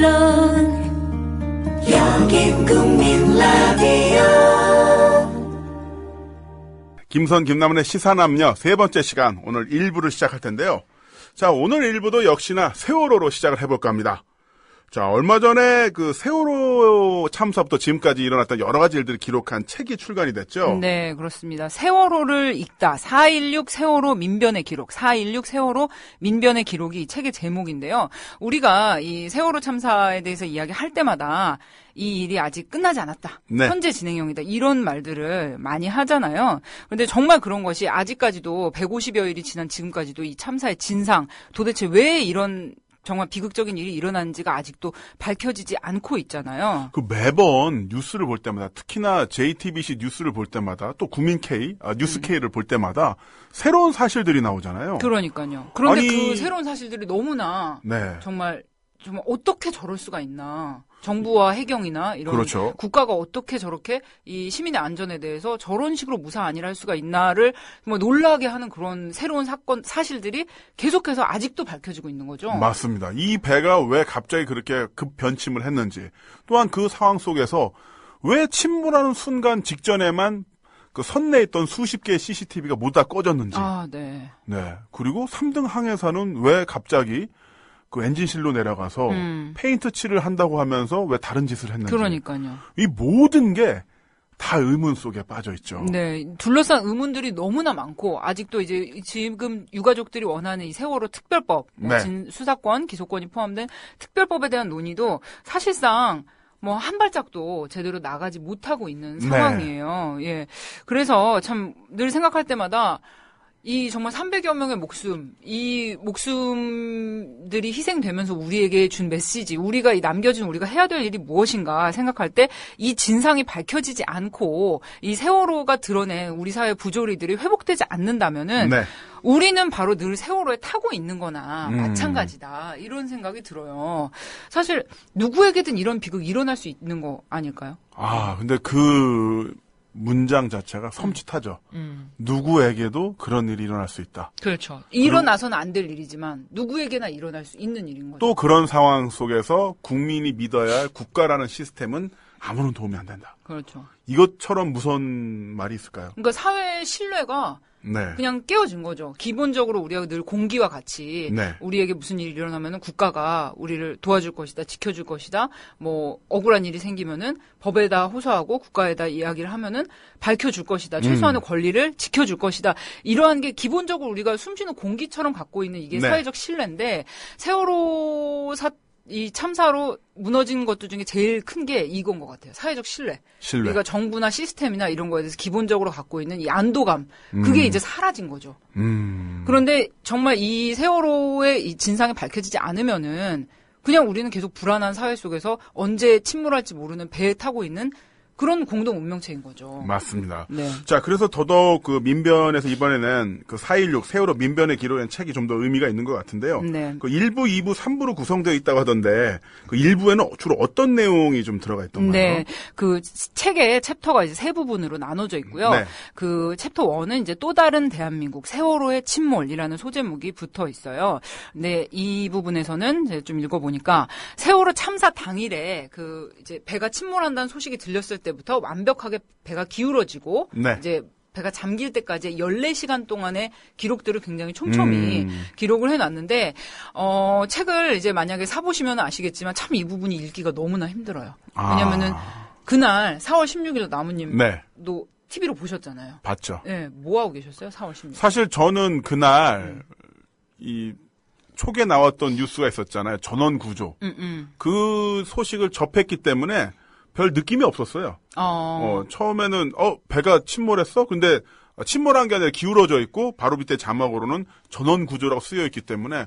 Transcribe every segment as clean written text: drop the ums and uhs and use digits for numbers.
물론 여긴 국민 라디오. 김선 김남은의 시사남녀 세 번째 시간, 오늘 1부를 시작할 텐데요. 자, 오늘 1부도 역시나 세월호로 시작을 해볼까 합니다. 자, 얼마 전에 그 세월호 참사부터 지금까지 일어났던 여러 가지 일들을 기록한 책이 출간이 됐죠. 네, 그렇습니다. 세월호를 읽다. 4.16 세월호 민변의 기록. 4.16 세월호 민변의 기록이 이 책의 제목인데요. 우리가 이 세월호 참사에 대해서 이야기할 때마다 이 일이 아직 끝나지 않았다. 네. 현재 진행형이다. 이런 말들을 많이 하잖아요. 그런데 정말 그런 것이 아직까지도 150여일이 지난 지금까지도 이 참사의 진상, 도대체 왜 이런 정말 비극적인 일이 일어난지가 아직도 밝혀지지 않고 있잖아요. 그 매번 뉴스를 볼 때마다, 특히나 JTBC 뉴스를 볼 때마다, 또 국민 K, 뉴스 K를 볼 때마다 새로운 사실들이 나오잖아요. 그러니까요. 그런데 아니, 그 새로운 사실들이 너무나 네. 정말 어떻게 저럴 수가 있나. 정부와 해경이나 이런 그렇죠. 국가가 어떻게 저렇게 이 시민의 안전에 대해서 저런 식으로 무사 안일할 수가 있나를 정말 놀라게 하는 그런 새로운 사건 사실들이 계속해서 아직도 밝혀지고 있는 거죠. 맞습니다. 이 배가 왜 갑자기 그렇게 급변침을 했는지, 또한 그 상황 속에서 왜 침몰하는 순간 직전에만 그 선내에 있던 수십 개의 CCTV가 모두 다 꺼졌는지. 아, 네. 네. 그리고 3등 항해사는 왜 갑자기 그 엔진실로 내려가서 페인트 칠을 한다고 하면서 왜 다른 짓을 했는지. 그러니까요. 이 모든 게 다 의문 속에 빠져 있죠. 네. 둘러싼 의문들이 너무나 많고, 아직도 이제 지금 유가족들이 원하는 이 세월호 특별법, 네. 수사권, 기소권이 포함된 특별법에 대한 논의도 사실상 한 발짝도 제대로 나가지 못하고 있는 상황이에요. 예. 그래서 참 늘 생각할 때마다 이 정말 300여 명의 목숨, 이 목숨들이 희생되면서 우리에게 준 메시지, 우리가 우리가 해야 될 일이 무엇인가 생각할 때 이 진상이 밝혀지지 않고 이 세월호가 드러낸 우리 사회 부조리들이 회복되지 않는다면은 네. 우리는 바로 늘 세월호에 타고 있는 거나 마찬가지다. 이런 생각이 들어요. 사실 누구에게든 이런 비극이 일어날 수 있는 거 아닐까요? 아, 근데 그 문장 자체가 섬찟하죠. 누구에게도 그런 일이 일어날 수 있다. 그렇죠. 일어나서는 안 될 일이지만 누구에게나 일어날 수 있는 일인 거죠. 또 그런 상황 속에서 국민이 믿어야 할 국가라는 시스템은 아무런 도움이 안 된다. 그렇죠. 이것처럼 무서운 말이 있을까요? 그러니까 사회의 신뢰가 네. 그냥 깨어진 거죠. 기본적으로 우리가 늘 공기와 같이 네. 우리에게 무슨 일이 일어나면은 국가가 우리를 도와줄 것이다, 지켜줄 것이다. 억울한 일이 생기면은 법에다 호소하고 국가에다 이야기를 하면은 밝혀줄 것이다. 최소한의 권리를 지켜줄 것이다. 이러한 게 기본적으로 우리가 숨쉬는 공기처럼 갖고 있는 이게 네. 사회적 신뢰인데, 세월호 이 참사로 무너진 것들 중에 제일 큰 게 이건 것 같아요. 사회적 신뢰. 우리가 정부나 시스템이나 이런 거에 대해서 기본적으로 갖고 있는 이 안도감. 그게 이제 사라진 거죠. 그런데 정말 이 세월호의 이 진상이 밝혀지지 않으면은 그냥 우리는 계속 불안한 사회 속에서 언제 침몰할지 모르는 배에 타고 있는 그런 공동 운명체인 거죠. 맞습니다. 네. 자, 그래서 더더욱 그 민변에서 이번에는 그 4.16 세월호 민변의 기록이라는 책이 좀 더 의미가 있는 것 같은데요. 네. 그 1부, 2부, 3부로 구성되어 있다고 하던데 그 1부에는 주로 어떤 내용이 좀 들어가 있던가요? 네. 그 책의 챕터가 이제 세 부분으로 나눠져 있고요. 네. 그 챕터 1은 이제 또 다른 대한민국 세월호의 침몰이라는 소제목이 붙어 있어요. 네, 이 부분에서는 이제 좀 읽어보니까 세월호 참사 당일에 그 이제 배가 침몰한다는 소식이 들렸을 때부터 완벽하게 배가 기울어지고 네. 이제 배가 잠길 때까지 14시간 동안의 기록들을 굉장히 촘촘히 기록을 해놨는데, 책을 이제 만약에 사보시면 아시겠지만 참 이 부분이 읽기가 너무나 힘들어요. 왜냐면은 그날 4월 16일 나무님도 네. TV로 보셨잖아요. 봤죠. 네, 뭐 하고 계셨어요? 4월 16일. 사실 저는 그날 이 촉에 나왔던 뉴스가 있었잖아요. 전원 구조. 그 소식을 접했기 때문에 별 느낌이 없었어요. 처음에는 배가 침몰했어? 근데 침몰한 게 아니라 기울어져 있고 바로 밑에 자막으로는 전원 구조라고 쓰여 있기 때문에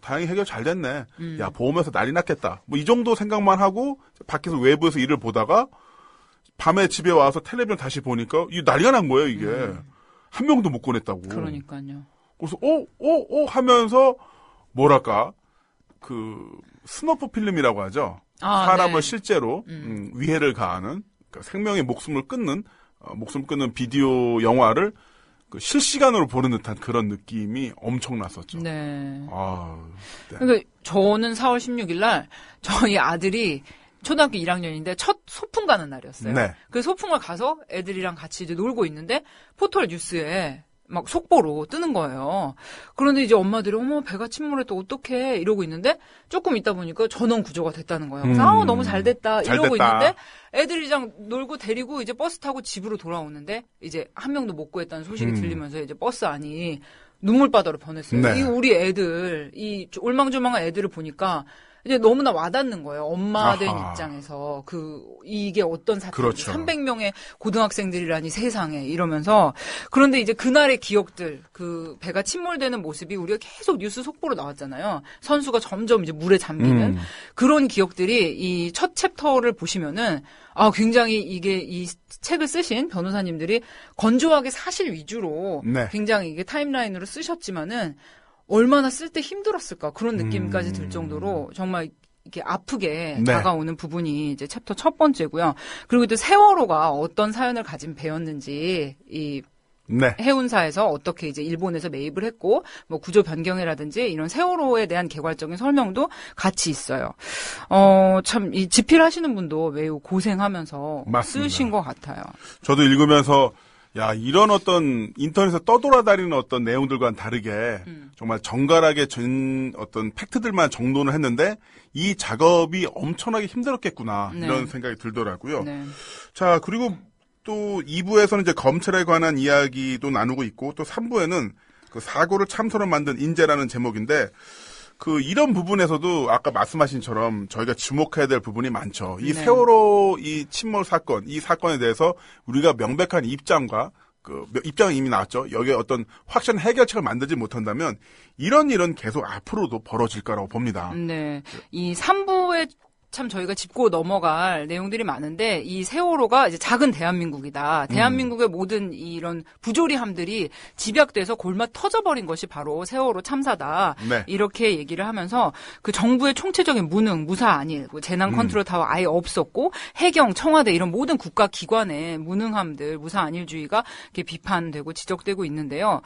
다행히 해결 잘 됐네. 야, 보험에서 난리 났겠다. 이 정도 생각만 하고 밖에서 외부에서 일을 보다가 밤에 집에 와서 텔레비전 다시 보니까 이 난리가 난 거예요, 이게. 한 명도 못 꺼냈다고. 그러니까요. 그래서 하면서 뭐랄까 스너프 필름이라고 하죠. 사람을 네. 실제로 위해를 가하는, 그러니까 생명의 목숨을 끊는 비디오 영화를 그 실시간으로 보는 듯한 그런 느낌이 엄청났었죠. 네. 네. 그러니까 저는 4월 16일 날 저희 아들이 초등학교 1학년인데 첫 소풍 가는 날이었어요. 네. 그 소풍을 가서 애들이랑 같이 이제 놀고 있는데 포털 뉴스에 막 속보로 뜨는 거예요. 그런데 이제 엄마들이 어머 배가 침몰했다 어떡해 이러고 있는데 조금 있다 보니까 전원 구조가 됐다는 거예요. 그래서 너무 잘 됐다 이러고 있는데 애들이랑 놀고 데리고 이제 버스 타고 집으로 돌아오는데 이제 한 명도 못 구했다는 소식이 들리면서 이제 버스 안이 눈물바다로 변했어요. 네. 이 우리 애들 이 올망졸망한 애들을 보니까 이제 너무나 와닿는 거예요. 엄마 된 입장에서 이게 어떤 사건인지 그렇죠. 300명의 고등학생들이라니 세상에 이러면서 그런데 이제 그날의 기억들 그 배가 침몰되는 모습이 우리가 계속 뉴스 속보로 나왔잖아요. 선수가 점점 이제 물에 잠기는 그런 기억들이 이 첫 챕터를 보시면은 굉장히 이게 이 책을 쓰신 변호사님들이 건조하게 사실 위주로 네. 굉장히 이게 타임라인으로 쓰셨지만은 얼마나 쓸 때 힘들었을까 그런 느낌까지 들 정도로 정말 이렇게 아프게 네. 다가오는 부분이 이제 챕터 첫 번째고요. 그리고 또 세월호가 어떤 사연을 가진 배였는지 이 네. 해운사에서 어떻게 이제 일본에서 매입을 했고 뭐 구조 변경이라든지 이런 세월호에 대한 개괄적인 설명도 같이 있어요. 참 이 집필하시는 분도 매우 고생하면서 맞습니다. 쓰신 것 같아요. 저도 읽으면서 야, 이런 어떤 인터넷에서 떠돌아다니는 어떤 내용들과는 다르게 정말 정갈하게 어떤 팩트들만 정돈을 했는데 이 작업이 엄청나게 힘들었겠구나 네. 이런 생각이 들더라고요. 네. 자, 그리고 또 2부에서는 이제 검찰에 관한 이야기도 나누고 있고 또 3부에는 그 사고를 참소로 만든 인재라는 제목인데 이런 부분에서도 아까 말씀하신처럼 저희가 주목해야 될 부분이 많죠. 이 네. 세월호 이 침몰 사건, 이 사건에 대해서 우리가 명백한 입장과 입장이 이미 나왔죠. 여기에 어떤 확실한 해결책을 만들지 못한다면 이런 일은 계속 앞으로도 벌어질 거라고 봅니다. 네. 이 3부에 참 저희가 짚고 넘어갈 내용들이 많은데 이 세월호가 이제 작은 대한민국이다. 대한민국의 모든 이런 부조리함들이 집약돼서 골마 터져버린 것이 바로 세월호 참사다. 네. 이렇게 얘기를 하면서 그 정부의 총체적인 무능, 무사 아닐, 재난 컨트롤 타워 아예 없었고 해경, 청와대 이런 모든 국가 기관의 무능함들, 무사 아닐주의가 이렇게 비판되고 지적되고 있는데요.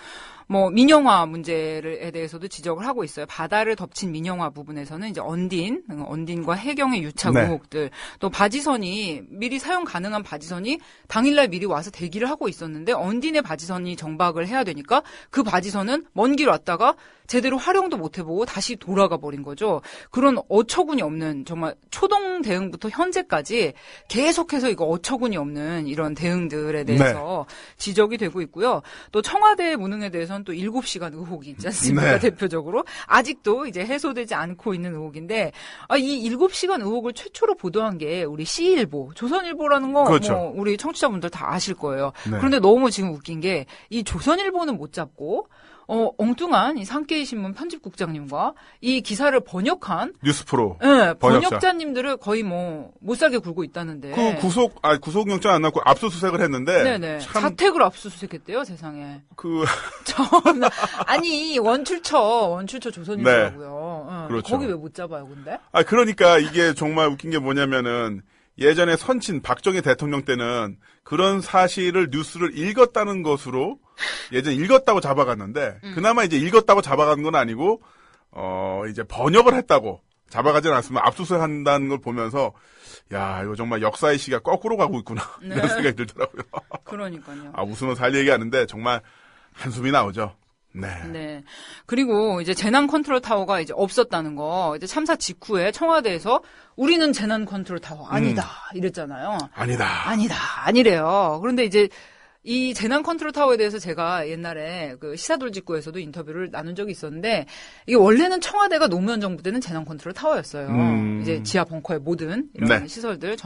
뭐 민영화 문제에 대해서도 지적을 하고 있어요. 바다를 덮친 민영화 부분에서는 이제 언딘과 해경의 유착 네. 의혹들, 또 바지선이 미리 사용 가능한 바지선이 당일날 미리 와서 대기를 하고 있었는데 언딘의 바지선이 정박을 해야 되니까 그 바지선은 먼 길 왔다가 제대로 활용도 못 해보고 다시 돌아가 버린 거죠. 그런 어처구니 없는 정말 초동 대응부터 현재까지 계속해서 이거 어처구니 없는 이런 대응들에 대해서 지적이 되고 있고요. 또 청와대의 무능에 대해서는 또 7시간 의혹이 있지 않습니까? 네. 대표적으로. 아직도 이제 해소되지 않고 있는 의혹인데 이 7시간 의혹을 최초로 보도한 게 우리 C일보, 조선일보라는 거 그렇죠. 뭐 우리 청취자분들 다 아실 거예요. 네. 그런데 너무 지금 웃긴 게 이 조선일보는 못 잡고 엉뚱한 이 산케이 신문 편집국장님과 이 기사를 번역한 뉴스프로. 네, 번역자. 번역자님들을 거의 뭐 못 살게 굴고 있다는데. 구속영장 안 나고 압수수색을 했는데. 네네. 참, 사택을 압수수색했대요, 세상에. 참나. 아니, 원출처 조선일보라고요. 네. 그렇죠. 거기 왜 못 잡아요, 근데? 그러니까 이게 정말 웃긴 게 뭐냐면은 예전에 선친 박정희 대통령 때는 그런 사실을 뉴스를 읽었다는 것으로 예전에 읽었다고 잡아갔는데 그나마 이제 읽었다고 잡아간 건 아니고 이제 번역을 했다고 잡아가진 않았으면 압수수색한다는 걸 보면서 야 이거 정말 역사의 시가 거꾸로 가고 있구나 이런 생각이 들더라고요. 그러니까요. 웃으면 살 얘기하는데 정말 한숨이 나오죠. 네. 네. 그리고 이제 재난 컨트롤 타워가 이제 없었다는 거, 이제 참사 직후에 청와대에서 우리는 재난 컨트롤 타워 아니다. 이랬잖아요. 아니래요. 그런데 이제 이 재난 컨트롤 타워에 대해서 제가 옛날에 그 시사돌직구에서도 인터뷰를 나눈 적이 있었는데 이게 원래는 청와대가 노무현 정부 때는 재난 컨트롤 타워였어요. 이제 지하 벙커의 모든 이런 시설들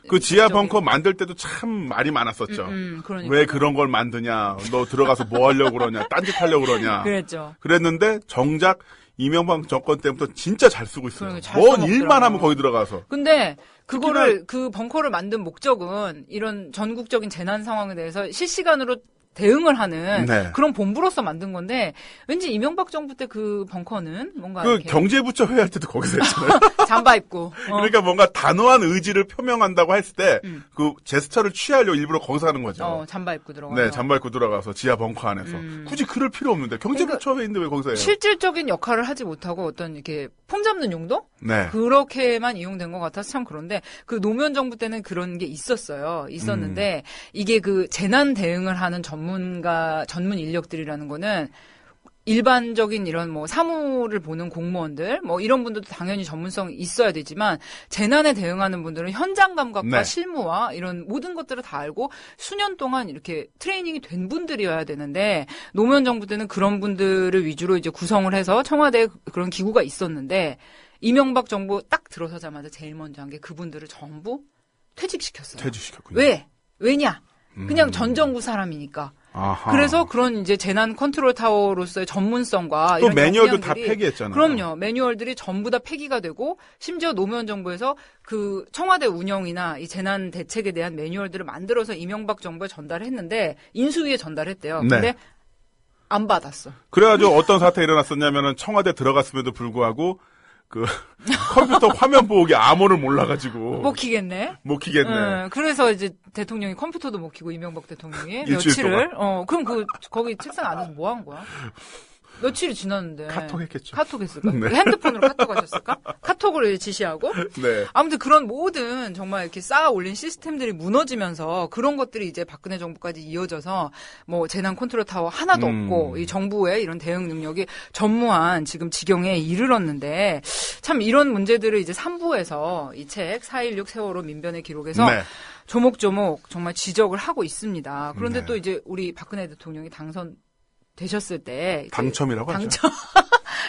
그 지하 벙커 만들 때도 참 말이 많았었죠. 그러니까. 왜 그런 걸 만드냐? 너 들어가서 뭐 하려고 그러냐? 딴짓 하려고 그러냐? 그랬죠. 그랬는데 정작 이명박 정권 때부터 진짜 잘 쓰고 있어요. 그러니까 잘 뭔 써먹더라고요. 일만 하면 거기 들어가서. 근데 그 벙커를 만든 목적은 이런 전국적인 재난 상황에 대해서 실시간으로 대응을 하는 네. 그런 본부로서 만든 건데 왠지 이명박 정부 때 그 벙커는 뭔가 그 이렇게 경제부처 회의할 때도 거기서 했잖아요. 잠바 입고 그러니까 뭔가 단호한 의지를 표명한다고 했을 때 그 제스처를 취하려고 일부러 거기서 하는 거죠. 잠바 입고 들어가서 네, 잠바 입고 들어가서 지하 벙커 안에서 굳이 그럴 필요 없는데 경제부처 회의인데 왜 거기서 해요? 실질적인 역할을 하지 못하고 어떤 이렇게 폼 잡는 용도? 네. 그렇게만 이용된 것 같아서 참 그런데 그 노무현 정부 때는 그런 게 있었는데 이게 그 재난 대응을 하는 전문 인력들이라는 거는 일반적인 이런 뭐 사무를 보는 공무원들 뭐 이런 분들도 당연히 전문성이 있어야 되지만 재난에 대응하는 분들은 현장 감각과 네. 실무와 이런 모든 것들을 다 알고 수년 동안 이렇게 트레이닝이 된 분들이어야 되는데 노무현 정부 때는 그런 분들을 위주로 이제 구성을 해서 청와대에 그런 기구가 있었는데 이명박 정부 딱 들어서자마자 제일 먼저 한 게 그분들을 전부 퇴직시켰어요. 퇴직시켰군요. 왜냐? 그냥 전 정부 사람이니까. 아하. 그래서 그런 이제 재난 컨트롤 타워로서의 전문성과 또 이런 매뉴얼도 다 역량들이 폐기했잖아요. 그럼요. 매뉴얼들이 전부 다 폐기가 되고 심지어 노무현 정부에서 그 청와대 운영이나 이 재난 대책에 대한 매뉴얼들을 만들어서 이명박 정부에 전달했는데 인수위에 전달했대요. 네. 근데 안 받았어. 그래가지고 어떤 사태가 일어났었냐면은 청와대 들어갔음에도 불구하고 그 컴퓨터 화면 보호기 암호를 몰라가지고 못 키겠네. 못 키겠네. 그래서 이제 대통령이 컴퓨터도 못 키고 이명박 대통령이 일주일 며칠을 그럼 거기 책상 안에서 뭐 한 거야? 며칠이 지났는데 카톡 했겠죠. 카톡 했을까? 네. 핸드폰으로 카톡 하셨을까? 카톡을 지시하고 네. 아무튼 그런 모든 정말 이렇게 쌓아 올린 시스템들이 무너지면서 그런 것들이 이제 박근혜 정부까지 이어져서 뭐 재난 컨트롤 타워 하나도 없고 이 정부의 이런 대응 능력이 전무한 지금 지경에 이르렀는데 참 이런 문제들을 이제 3부에서 이 책 4.16 세월호 민변의 기록에서 네. 조목조목 정말 지적을 하고 있습니다. 그런데 네. 또 이제 우리 박근혜 대통령이 되셨을 때 당첨이라고 하죠.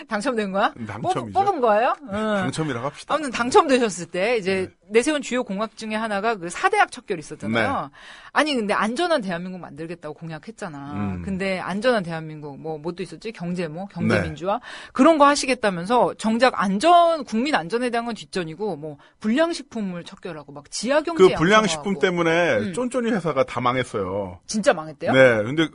당첨된 거야? 당첨이죠. 뽑은 거예요? 응. 당첨이라고 합시다. 아무튼 당첨되셨을 때 이제 내세운 주요 공약 중에 하나가 그 4대학 척결 있었잖아요. 네. 아니 근데 안전한 대한민국 만들겠다고 공약했잖아. 근데 안전한 대한민국 뭐 또 있었지? 경제민주화 그런 거 하시겠다면서 정작 국민 안전에 대한 건 뒷전이고 뭐 불량식품을 척결하고 막 지하경제 그 불량식품 양성하고. 때문에 쫀쫀이 회사가 다 망했어요. 진짜 망했대요? 네. 근데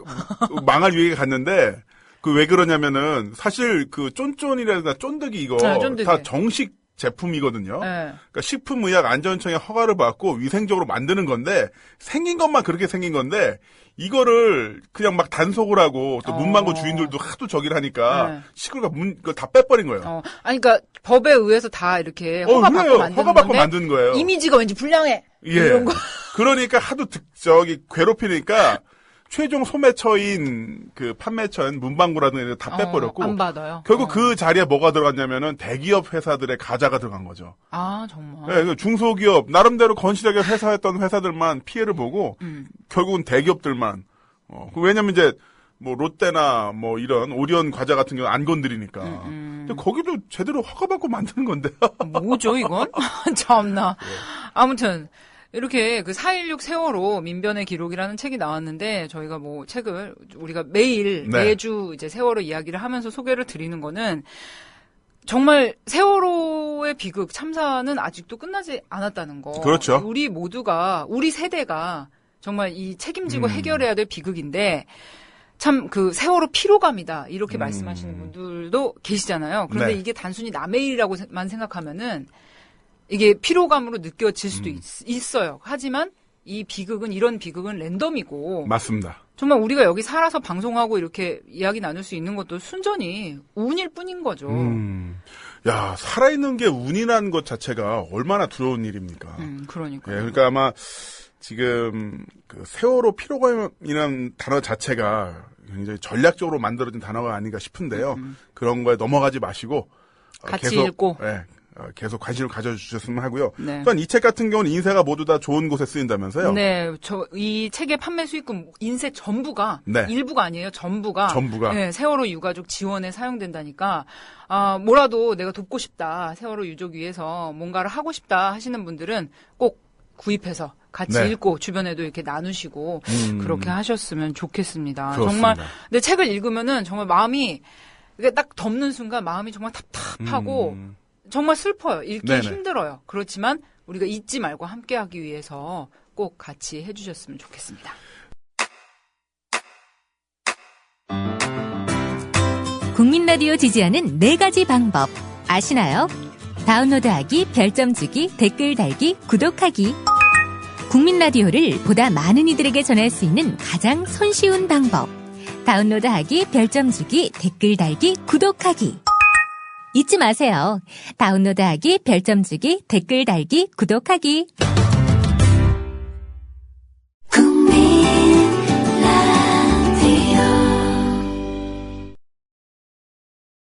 망할 위기에 갔는데 그 왜 그러냐면은 사실 그 쫀쫀이라든가 쫀득이 이거 네, 쫀득이. 다 정식 제품이거든요. 네. 그러니까 식품의약안전청의 허가를 받고 위생적으로 만드는 건데 생긴 것만 그렇게 생긴 건데 이거를 그냥 막 단속을 하고 또 문방구 주인들도 하도 저기를 하니까 시골가 그걸 다 빼버린 거예요. 아니 그러니까 법에 의해서 다 이렇게 허가받고 만드는 허가받고 건데 만든 거예요. 이미지가 왠지 불량해. 예. 이런 거. 그러니까 하도 괴롭히니까 최종 소매처인 그 판매처인 문방구라든가 다 빼버렸고 안 받아요. 결국 그 자리에 뭐가 들어갔냐면은 대기업 회사들의 가자가 들어간 거죠. 아 정말. 네, 그 중소기업 나름대로 건실하게 회사했던 회사들만 피해를 보고 결국은 대기업들만 왜냐면 이제 뭐 롯데나 뭐 이런 오리온 과자 같은 경우는 안 건드리니까. 근데 거기도 제대로 허가받고 만드는 건데. 뭐죠 이건? 참나. 아무튼 이렇게 그 4.16 세월호 민변의 기록이라는 책이 나왔는데 저희가 뭐 책을 우리가 매주 이제 세월호 이야기를 하면서 소개를 드리는 거는 정말 세월호의 비극 참사는 아직도 끝나지 않았다는 거. 그렇죠. 우리 세대가 정말 이 책임지고 해결해야 될 비극인데 참 그 세월호 피로감이다 이렇게 말씀하시는 분들도 계시잖아요. 그런데 이게 단순히 남의 일이라고만 생각하면은 이게 피로감으로 느껴질 수도 있어요. 하지만 이런 비극은 랜덤이고. 맞습니다. 정말 우리가 여기 살아서 방송하고 이렇게 이야기 나눌 수 있는 것도 순전히 운일 뿐인 거죠. 야, 살아있는 게 운이라는 것 자체가 얼마나 두려운 일입니까? 그러니까. 예, 그러니까 아마 지금 그 세월호 피로감이라는 단어 자체가 굉장히 전략적으로 만들어진 단어가 아닌가 싶은데요. 그런 거에 넘어가지 마시고 같이 계속, 읽고. 계속 관심을 가져주셨으면 하고요. 네. 또한 이 책 같은 경우는 인쇄가 모두 다 좋은 곳에 쓰인다면서요? 네, 이 책의 판매 수익금 인쇄 전부가 일부가 아니에요. 전부가 네, 세월호 유가족 지원에 사용된다니까 뭐라도 내가 돕고 싶다. 세월호 유족 위해서 뭔가를 하고 싶다 하시는 분들은 꼭 구입해서 같이 읽고 주변에도 이렇게 나누시고 그렇게 하셨으면 좋겠습니다. 그렇습니다. 정말 근데 책을 읽으면은 정말 마음이 딱 덮는 순간 마음이 정말 답답하고 정말 슬퍼요. 읽기 힘들어요. 그렇지만 우리가 잊지 말고 함께하기 위해서 꼭 같이 해주셨으면 좋겠습니다. 국민 라디오 지지하는 4가지 방법 아시나요? 다운로드하기, 별점 주기, 댓글 달기, 구독하기. 국민 라디오를 보다 많은 이들에게 전할 수 있는 가장 손쉬운 방법. 다운로드하기, 별점 주기, 댓글 달기, 구독하기. 잊지 마세요. 다운로드하기, 별점 주기, 댓글 달기, 구독하기.